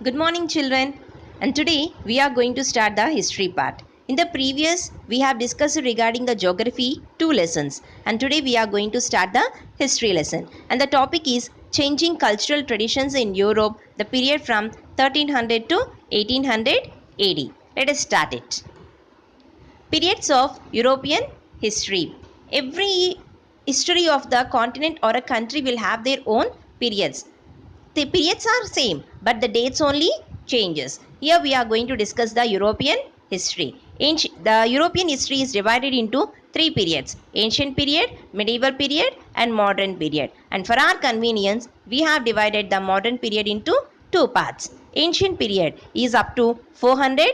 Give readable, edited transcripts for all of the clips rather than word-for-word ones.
Good morning, children. And today we are going to start the history part. In the previous, we have discussed regarding the geography 2 lessons, and today we are going to start the history lesson. And the topic is changing cultural traditions in Europe, the period from 1300 to 1800 AD. Let us start it. Periods of European history. Every history of the continent or a country will have their own periods. The periods are same, but the dates only changes. Here we are going to discuss the European history. The European history is divided into 3 periods: ancient period, medieval period, and modern period. And for our convenience, we have divided the modern period into 2 parts. Ancient period is up to 400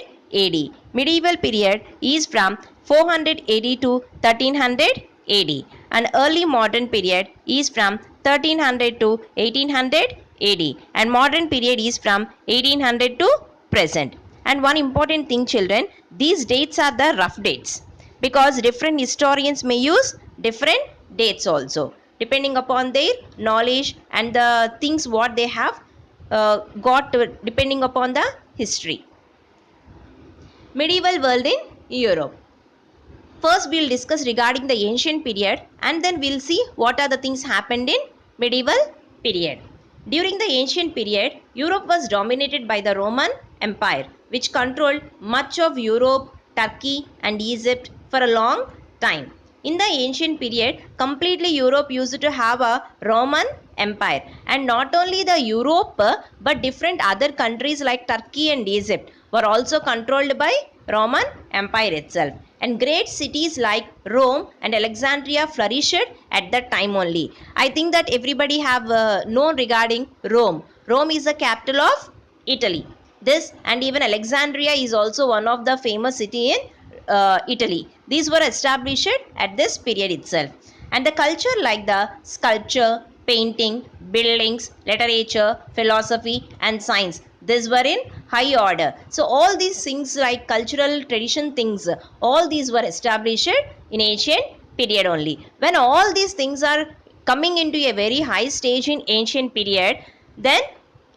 AD. Medieval period is from 400 AD to 1300 AD. And early modern period is from 1300 to 1800 AD, and modern period is from 1800 to present. And one important thing, children, these dates are the rough dates because different historians may use different dates also depending upon their knowledge and the things what they have got depending upon the history. Medieval world in Europe. First, we'll discuss regarding the ancient period, and then we'll see what are the things happened in medieval period. During the ancient period, Europe was dominated by the Roman Empire, which controlled much of Europe, Turkey, and Egypt for a long time. In the ancient period, completely Europe used to have a Roman Empire, and not only the Europe but different other countries like Turkey and Egypt were also controlled by Roman Empire itself, and great cities like Rome and Alexandria flourished at that time only. I think that everybody have known regarding Rome. Rome is the capital of Italy. This and even Alexandria is also one of the famous city in Italy. These were established at this period itself. And the culture like the sculpture, painting, buildings, literature, philosophy, and science, these were in high order. So all these things like cultural tradition things, all these were established in ancient period only. When all these things are coming into a very high stage in ancient period, then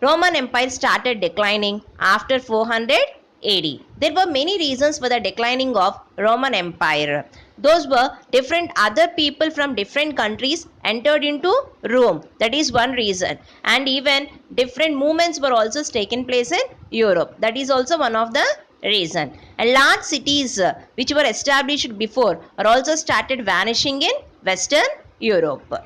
Roman Empire started declining after 400 AD. There were many reasons for the declining of Roman Empire. Those were different other people from different countries entered into Rome. That is one reason. And even different movements were also taken place in Europe. That is also one of the reason. And large cities which were established before are also started vanishing in Western Europe.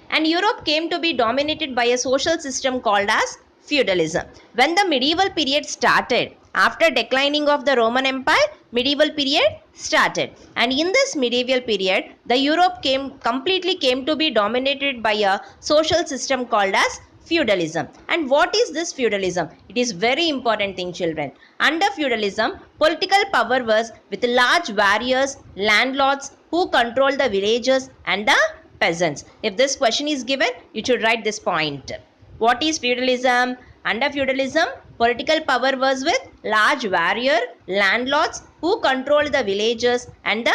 And Europe came to be dominated by a social system called as feudalism. When the medieval period started, after declining of the Roman Empire, medieval period started. And in this medieval period, the Europe completely came to be dominated by a social system called as feudalism. And what is this feudalism? It is very important thing, children. Under feudalism, political power was with large warriors, landlords who control the villages and the peasants. If this question is given, you should write this point. What is feudalism? Under feudalism, political power was with large warrior, landlords who controlled the villages and the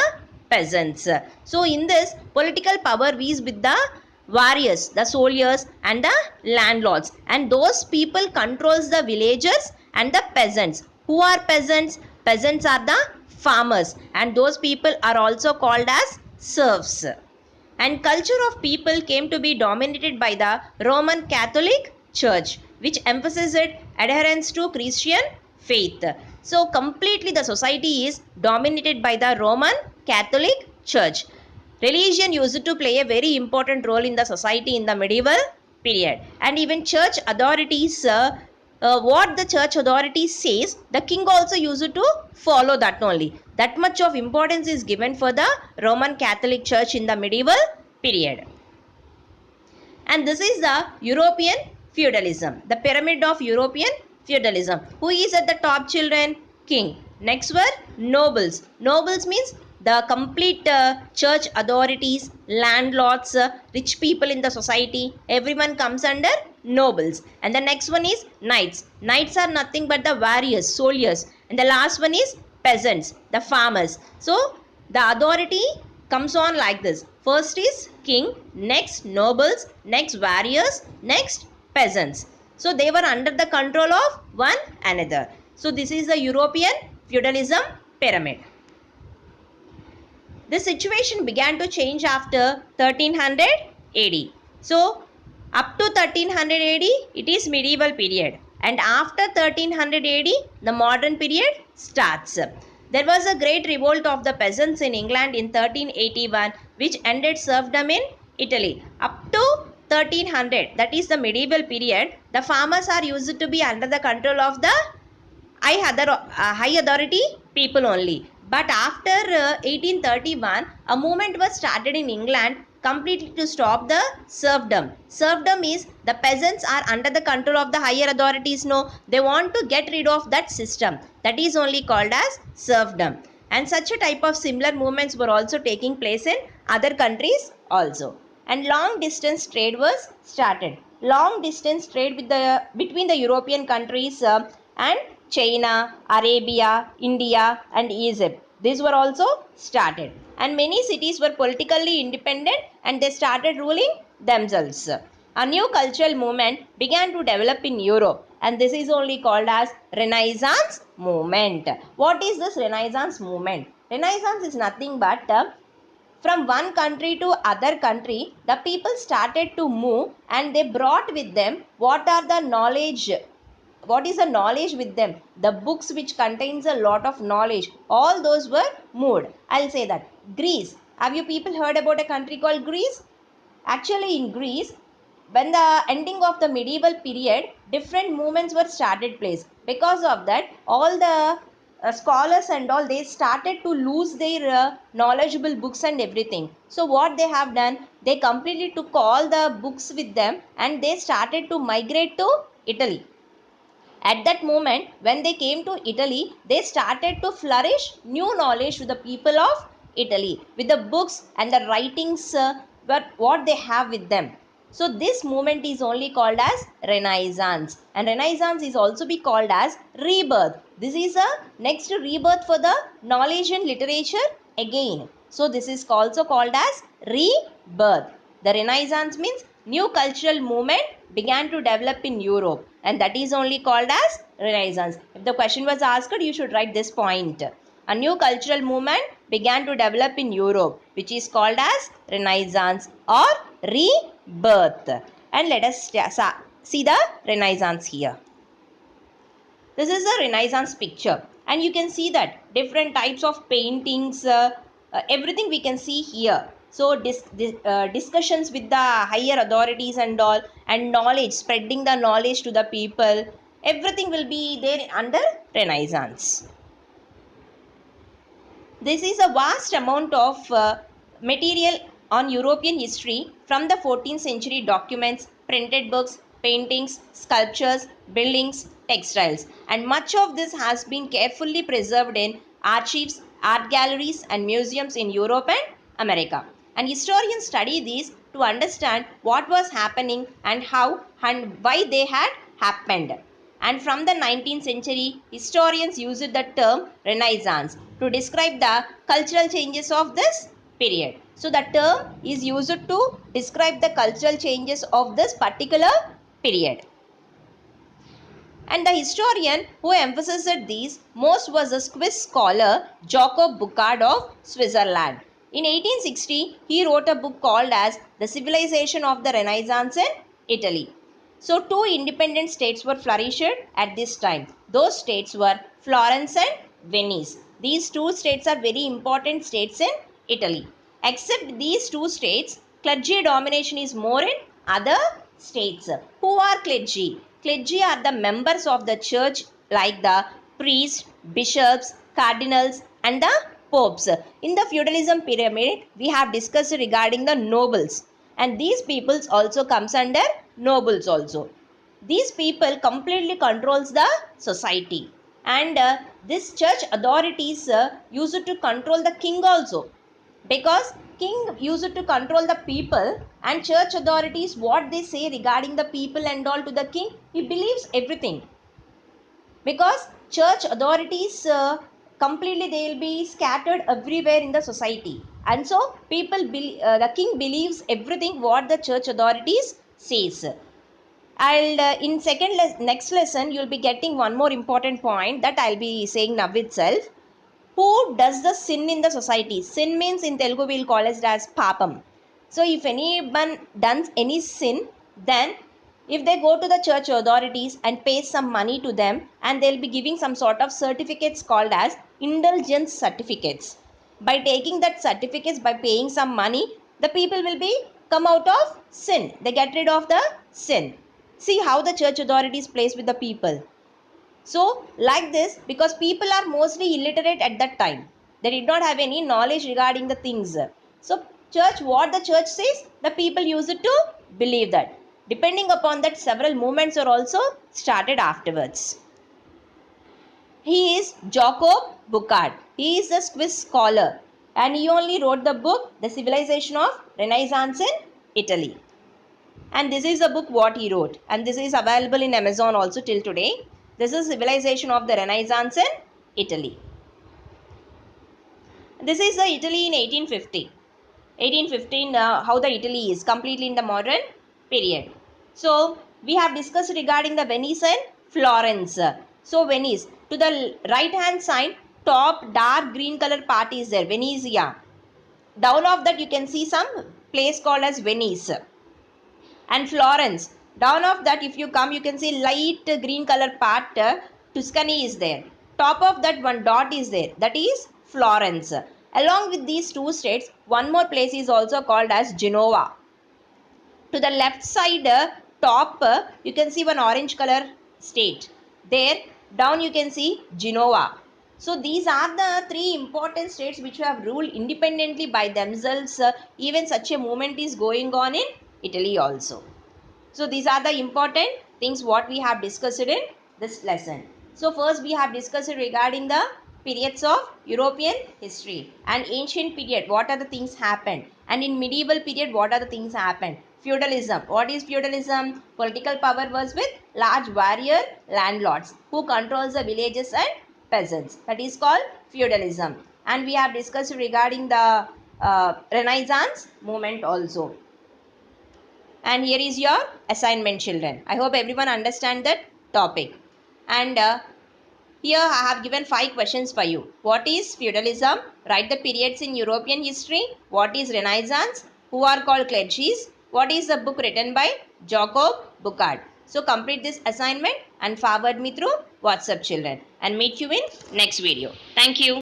peasants. So in this, political power is with the warriors, the soldiers and the landlords, and those people controls the villagers and the peasants. Who are peasants? Peasants are the farmers, and those people are also called as serfs. And culture of people came to be dominated by the Roman Catholic Church, which emphasized adherence to Christian faith. So completely the society is dominated by the Roman Catholic Church. Religion used to play a very important role in the society in the medieval period, and even church authorities what the church authority says, the king also used to follow that only. That much of importance is given for the Roman Catholic Church in the medieval period. And this is the European feudalism, the pyramid of European feudalism. Who is at the top, children? King. Next were nobles. Nobles means the complete church authorities, landlords, rich people in the society, everyone comes under nobles. And the next one is knights. Knights are nothing but the warriors, soldiers. And the last one is peasants, the farmers. So the authority comes on like this. First is king, next nobles, next warriors, next peasants. So they were under the control of one another. So this is the European feudalism pyramid. This situation began to change after 1300 AD. So up to 1300 AD it is medieval period, and after 1300 AD the modern period starts. There was a great revolt of the peasants in England in 1381 which ended serfdom in Italy. Up to 1300, that is the medieval period, the farmers are used to be under the control of the high authority people only. But after 1831, a movement was started in England completely to stop the serfdom. Serfdom is the peasants are under the control of the higher authorities. No, they want to get rid of that system. That is only called as serfdom. And such a type of similar movements were also taking place in other countries also. And long distance trade was started. Long distance trade with between the European countries and China, Arabia, India and Egypt. These were also started, and many cities were politically independent and they started ruling themselves. A new cultural movement began to develop in Europe, and this is only called as Renaissance movement. What is this Renaissance movement? Renaissance is nothing but from one country to other country, the people started to move and they brought with them what are the knowledge, what is the knowledge with them, the books which contains a lot of knowledge, all those were moved. I'll say that Greece, have you people heard about a country called Greece? Actually in Greece, when the ending of the medieval period, different movements were started place. Because of that, all the scholars and all, they started to lose their knowledgeable books and everything. So what they have done, they completely took all the books with them and they started to migrate to Italy. At that moment, when they came to Italy, they started to flourish new knowledge to the people of Italy with the books and the writings, but what they have with them. So this movement is only called as Renaissance, and Renaissance is also be called as rebirth. This is a next rebirth for the knowledge and literature again. So this is also called as rebirth. The Renaissance means new cultural movement began to develop in Europe, and that is only called as Renaissance. If the question was asked, you should write this point. A new cultural movement began to develop in Europe, which is called as Renaissance or rebirth. And let us see the Renaissance here. This is a Renaissance picture, and you can see that different types of paintings, everything we can see here. So discussions with the higher authorities and all, and knowledge, spreading the knowledge to the people, everything will be there under Renaissance. This is a vast amount of material on European history from the 14th century documents, printed books, paintings, sculptures, buildings, textiles, and much of this has been carefully preserved in archives, art galleries and museums in Europe and America. And historians study these to understand what was happening and how and why they had happened. And from the 19th century, historians used the term Renaissance to describe the cultural changes of this period. So the term is used to describe the cultural changes of this particular period. And the historian who emphasized these most was the Swiss scholar Jacob Burckhardt of Switzerland. In 1860, he wrote a book called as The Civilization of the Renaissance in Italy. So two independent states were flourished at this time. Those states were Florence and Venice. These two states are very important states in Italy. Except these two states, clergy domination is more in other states. Who are clergy? Clergy are the members of the church like the priests, bishops, cardinals and the popes. In the feudalism pyramid, we have discussed regarding the nobles, and these peoples also comes under nobles also. These people completely controls the society, and this church authorities used to control the king also, because king used to control the people, and church authorities what they say regarding the people and all to the king, he believes everything, because church authorities completely they will be scattered everywhere in the society, and so the king believes everything what the church authorities says. I'll in next lesson you'll be getting one more important point that I'll be saying now itself. Who does the sin in the society? Sin means in Telugu we'll call it as papam. So if anyone does any sin, then if they go to the church authorities and pay some money to them, and they'll be giving some sort of certificates called as indulgence certificates. By taking that certificates, by paying some money, the people will be come out of sin. They get rid of the sin. See how the church authorities plays with the people. So like this, because people are mostly illiterate at that time, they did not have any knowledge regarding the things. So church, what the church says, the people use it to believe that. Depending upon that, several movements are also started afterwards. He is Jacob Burckhardt. He is a Swiss scholar, and he only wrote the book The Civilization of Renaissance in Italy. And this is the book what he wrote, and this is available in Amazon also till today. This is Civilization of the Renaissance in Italy. This is the Italy in 1850. 1815, how the Italy is completely in the modern period. So we have discussed regarding the Venice and Florence. So Venice, to the right hand side, top dark green color part is there, Venezia. Down of that you can see some place called as Venice. And Florence, down of that if you come, you can see light green color part, Tuscany is there. Top of that one dot is there, that is Florence. Along with these two states, one more place is also called as Genoa. To the left side, top, you can see one orange color state there. Down you can see Genoa. So these are the three important states which have ruled independently by themselves. Even such a movement is going on in Italy also. So these are the important things what we have discussed in this lesson. So first we have discussed regarding the periods of European history. And ancient period, what are the things happened, and in medieval period what are the things happened. Feudalism, what is feudalism? Political power was with large warrior landlords who controls the villages and peasants, that is called feudalism. And we have discussed regarding the Renaissance movement also. And here is your assignment, children. I hope everyone understand that topic. And here I have given 5 questions for you. What is feudalism? Write the periods in European history. What is Renaissance? Who are called clergies? What is the book written by Jacob Burckhardt? So complete this assignment and forward me through WhatsApp, children, and meet you in next video. Thank you.